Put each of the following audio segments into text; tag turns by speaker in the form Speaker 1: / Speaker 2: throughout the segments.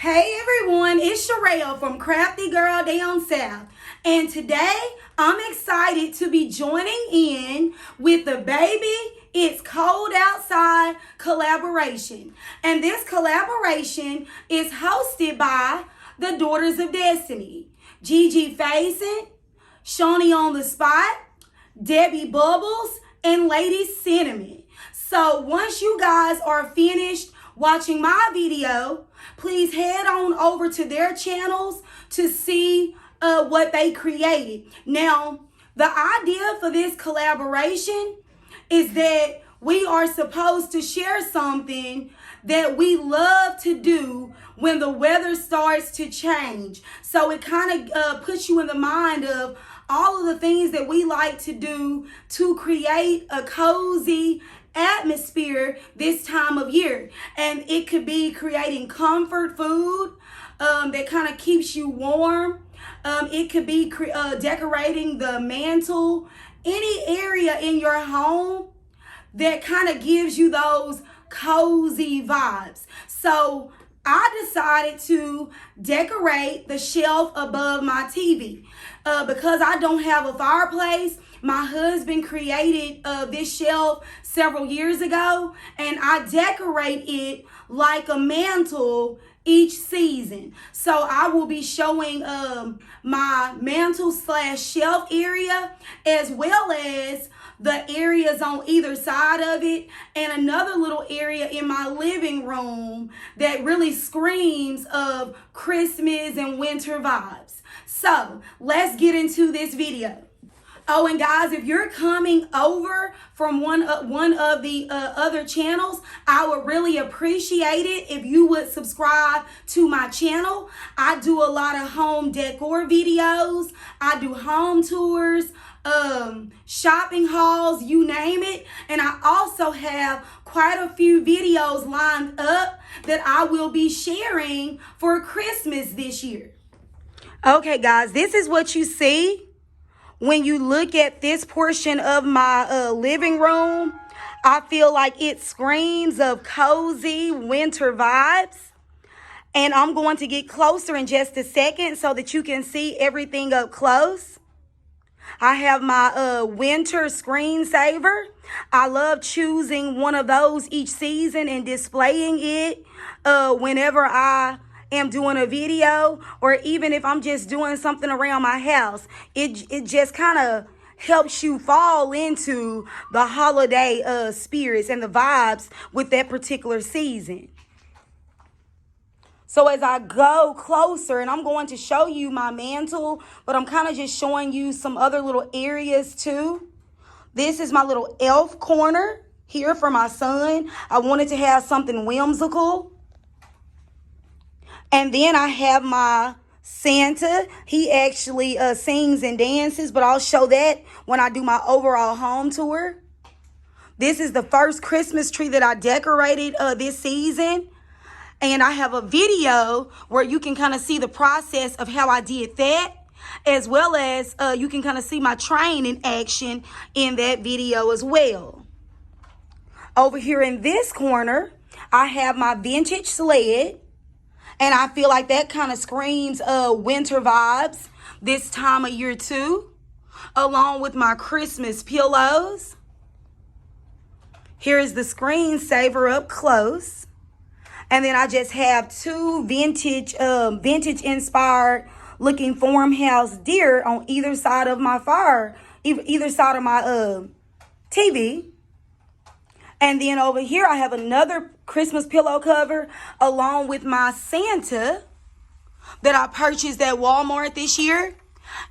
Speaker 1: Hey everyone, it's Sherelle from Crafty Girl Down South. And today I'm excited to be joining in with the Baby It's Cold Outside collaboration. And this collaboration is hosted by the Daughters of Destiny, Gigi Faison, Shawni on the Spot, Debby Bubbles, and Lady Cinnamon. So once you guys are finished watching my video, please head on over to their channels to see what they created. Now, the idea for this collaboration is that we are supposed to share something that we love to do when the weather starts to change. So it kind of puts you in the mind of all of the things that we like to do to create a cozy atmosphere this time of year. And it could be creating comfort food that kind of keeps you warm. It could be decorating the mantle, any area in your home that kind of gives you those cozy vibes. So I decided to decorate the shelf above my TV. Because I don't have a fireplace, my husband created this shelf several years ago, and I decorate it like a mantle each season. So I will be showing my mantle / shelf area, as well as the areas on either side of it, and another little area in my living room that really screams of Christmas and winter vibes. So let's get into this video. Oh, and guys, if you're coming over from one of the other channels, I would really appreciate it if you would subscribe to my channel. I do a lot of home decor videos. I do home tours, shopping hauls, you name it. And I also have quite a few videos lined up that I will be sharing for Christmas this year. Okay, guys, this is what you see when you look at this portion of my living room. I feel like it screams of cozy winter vibes. And I'm going to get closer in just a second so that you can see everything up close. I have my winter screensaver. I love choosing one of those each season and displaying it whenever I am doing a video, or even if I'm just doing something around my house. It just kind of helps you fall into the holiday spirits and the vibes with that particular season. So as I go closer, and I'm going to show you my mantle, but I'm kind of just showing you some other little areas too. This is my little elf corner here for my son. I wanted to have something whimsical. And then I have my Santa. He actually sings and dances, but I'll show that when I do my overall home tour. This is the first Christmas tree that I decorated this season. And I have a video where you can kind of see the process of how I did that, as well as you can kind of see my train in action in that video as well. Over here in this corner, I have my vintage sled. And I feel like that kind of screams winter vibes this time of year too, along with my Christmas pillows. Here is the screensaver up close. And then I just have two vintage inspired looking farmhouse deer on either side of my either side of my TV. And then over here, I have another Christmas pillow cover along with my Santa that I purchased at Walmart this year.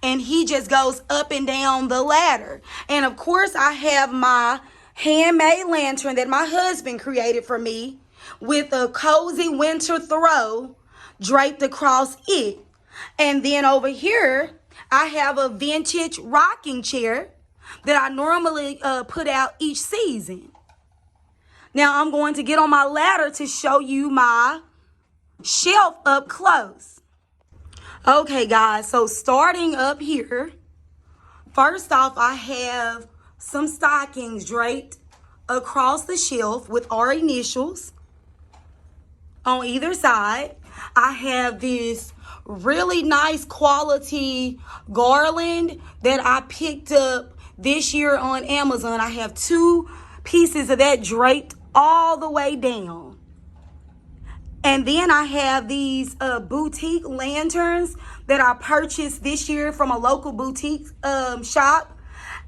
Speaker 1: And he just goes up and down the ladder. And of course, I have my handmade lantern that my husband created for me with a cozy winter throw draped across it. And then over here, I have a vintage rocking chair that I normally put out each season. Now I'm going to get on my ladder to show you my shelf up close. Okay, guys, so starting up here, first off, I have some stockings draped across the shelf with our initials on either side. I have this really nice quality garland that I picked up this year on Amazon. I have 2 pieces of that draped all the way down. And then I have these boutique lanterns that I purchased this year from a local boutique shop.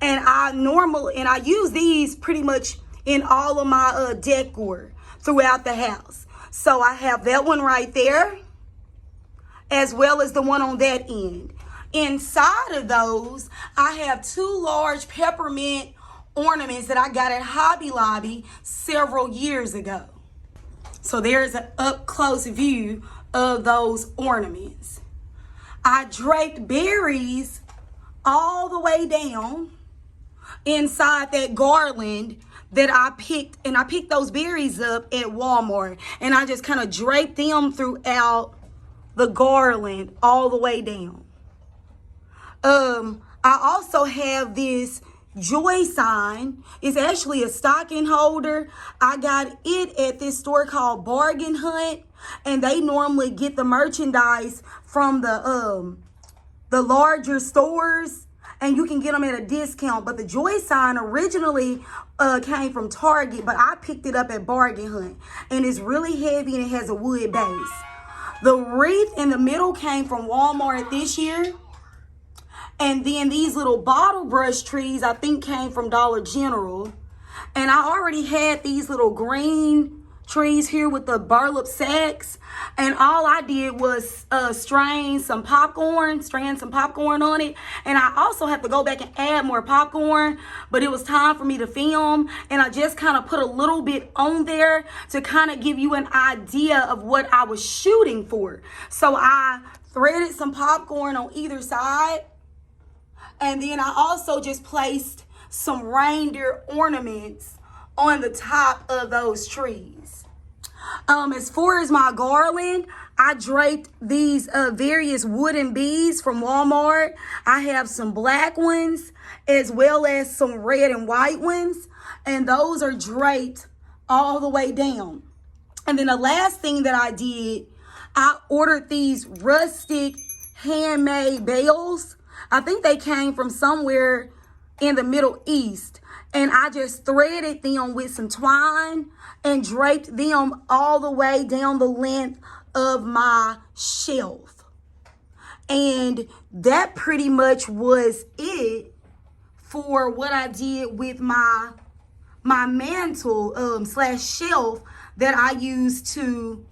Speaker 1: And I use these pretty much in all of my decor throughout the house. So I have that one right there, as well as the one on that end. Inside of those, I have 2 large peppermint ornaments that I got at Hobby Lobby several years ago. So there's an up close view of those ornaments. I draped berries all the way down inside that garland that I picked, and I picked those berries up at Walmart, and I just kind of draped them throughout the garland all the way down. I also have this joy sign. It's actually a stocking holder. I got it at this store called Bargain Hunt, and they normally get the merchandise from the larger stores, and you can get them at a discount. But the joy sign originally came from Target, but I picked it up at Bargain Hunt, and it's really heavy and it has a wood base. The wreath in the middle came from Walmart this year. And then these little bottle brush trees, I think, came from Dollar General. And I already had these little green trees here with the burlap sacks. And all I did was strain some popcorn on it. And I also have to go back and add more popcorn. But it was time for me to film. And I just kind of put a little bit on there to kind of give you an idea of what I was shooting for. So I threaded some popcorn on either side. And then I also just placed some reindeer ornaments on the top of those trees. As far as my garland, I draped these various wooden beads from Walmart. I have some black ones as well as some red and white ones. And those are draped all the way down. And then the last thing that I did, I ordered these rustic handmade bells. I think they came from somewhere in the Middle East. And I just threaded them with some twine and draped them all the way down the length of my shelf. And that pretty much was it for what I did with my mantle slash shelf that I used to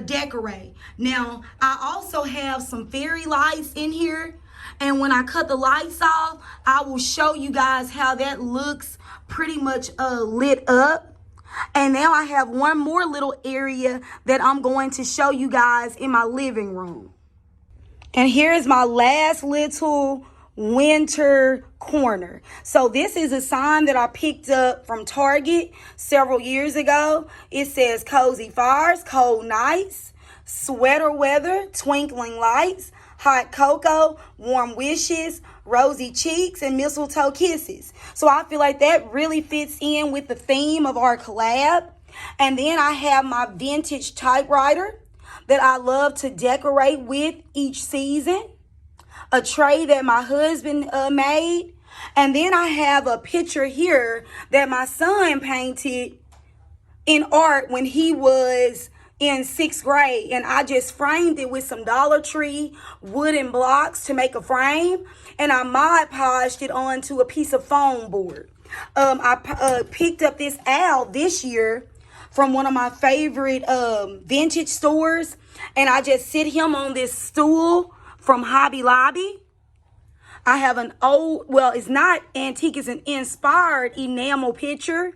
Speaker 1: decorate. Now, I also have some fairy lights in here. And when I cut the lights off, I will show you guys how that looks pretty much lit up. And now I have one more little area that I'm going to show you guys in my living room. And here's my last little winter corner. So this is a sign that I picked up from Target several years ago. It says cozy fires, cold nights, sweater weather, twinkling lights, hot cocoa, warm wishes, rosy cheeks, and mistletoe kisses. So I feel like that really fits in with the theme of our collab. And then I have my vintage typewriter that I love to decorate with each season. A tray that my husband made. And then I have a picture here that my son painted in art when he was in 6th grade, and I just framed it with some Dollar Tree wooden blocks to make a frame, and I Mod Podged it onto a piece of foam board. I picked up this owl this year from one of my favorite vintage stores, and I just sit him on this stool from Hobby Lobby. I have an old, well, it's not antique, it's an inspired enamel picture.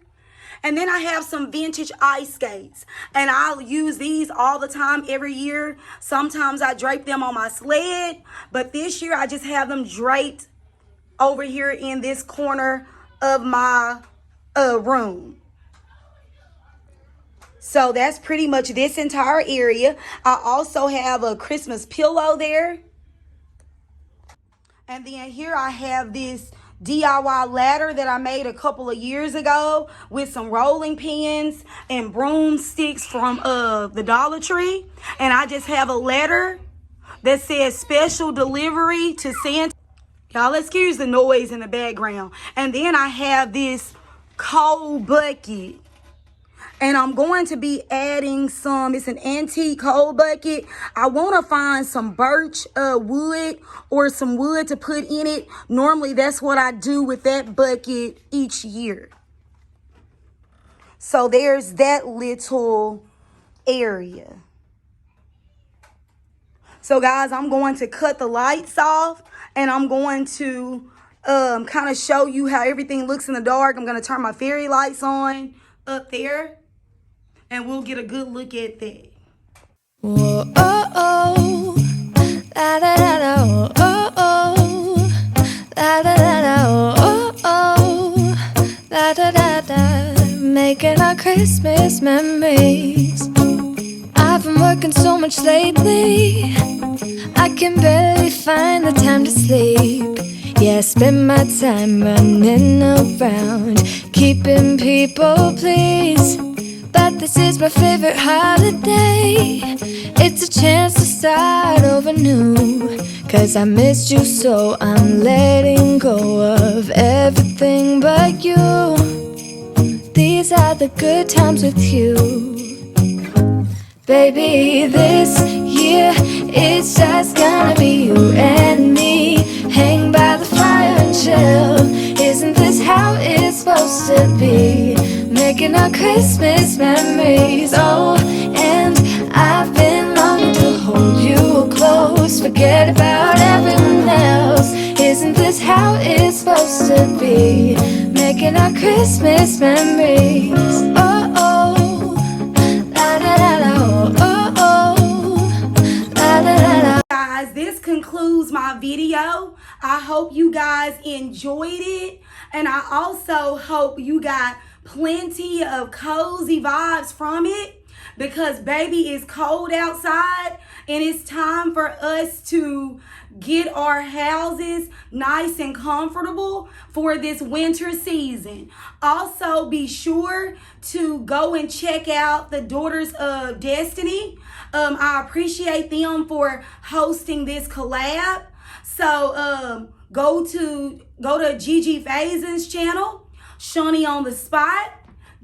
Speaker 1: And then I have some vintage ice skates, and I'll use these all the time every year. Sometimes I drape them on my sled, but this year I just have them draped over here in this corner of my room. So that's pretty much this entire area. I also have a Christmas pillow there. And then here I have this DIY ladder that I made a couple of years ago with some rolling pins and broomsticks from the Dollar Tree. And I just have a letter that says special delivery to Santa. Y'all excuse the noise in the background. And then I have this cold bucket. And I'm going to be adding it's an antique cold bucket. I want to find some birch wood or some wood to put in it. Normally, that's what I do with that bucket each year. So there's that little area. So guys, I'm going to cut the lights off and I'm going to kind of show you how everything looks in the dark. I'm going to turn my fairy lights on up there. And we'll get a good look at that.
Speaker 2: Whoa, oh, oh, la da da da, oh, oh, la da da da, oh, oh, la da da da, making our Christmas memories. I've been working so much lately, I can barely find the time to sleep. Yeah, I spend my time running around, keeping people pleased. But this is my favorite holiday. It's a chance to start over new. 'Cause I missed you, so I'm letting go of everything but you. These are the good times with you. Baby, this year it's just gonna be you and me. Hang by the fire and chill. Isn't this how it's supposed to be? Making our Christmas memories. Oh, and I've been longing to hold you close. Forget about everyone else. Isn't this how it's supposed to be? Making our Christmas memories. Oh, oh, la da da da, oh, oh, la da da da.
Speaker 1: Guys, this concludes my video. I hope you guys enjoyed it. And I also hope you got plenty of cozy vibes from it, because baby, it's cold outside and it's time for us to get our houses nice and comfortable for this winter season. Also, be sure to go and check out the Daughters of Destiny. I appreciate them for hosting this collab. So go to Gigi Faison's channel, Shawni on the Spot,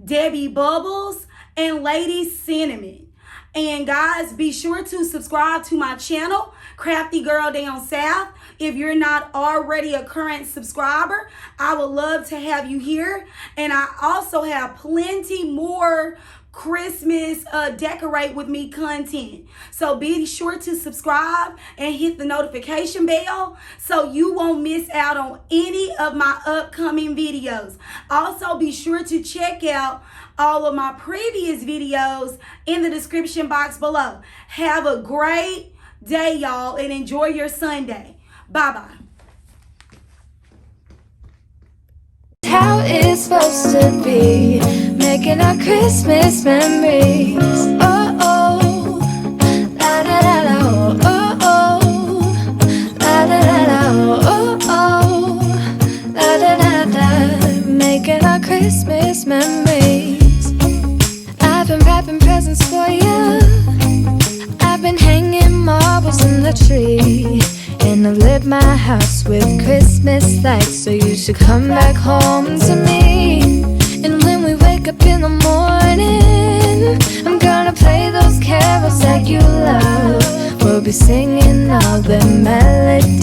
Speaker 1: Debby Bubbles, and Lady Cinnamon. And guys, be sure to subscribe to my channel, Crafty Girl Down South. If you're not already a current subscriber, I would love to have you here. And I also have plenty more Christmas decorate with me content. So be sure to subscribe and hit the notification bell so you won't miss out on any of my upcoming videos. Also, be sure to check out all of my previous videos in the description box below. Have a great day, y'all, and enjoy your Sunday. Bye-bye.
Speaker 2: How it's supposed to be, making our Christmas memories. Oh, oh, la da da da, oh, oh, la da da da, oh, oh, la da da da, making our Christmas memories. I've been wrapping presents for you. I've been hanging marbles in the tree. And I've lit my house with Christmas lights, so you should come back home to me. And when we wake up in the morning, I'm gonna play those carols that you love. We'll be singing all the melodies.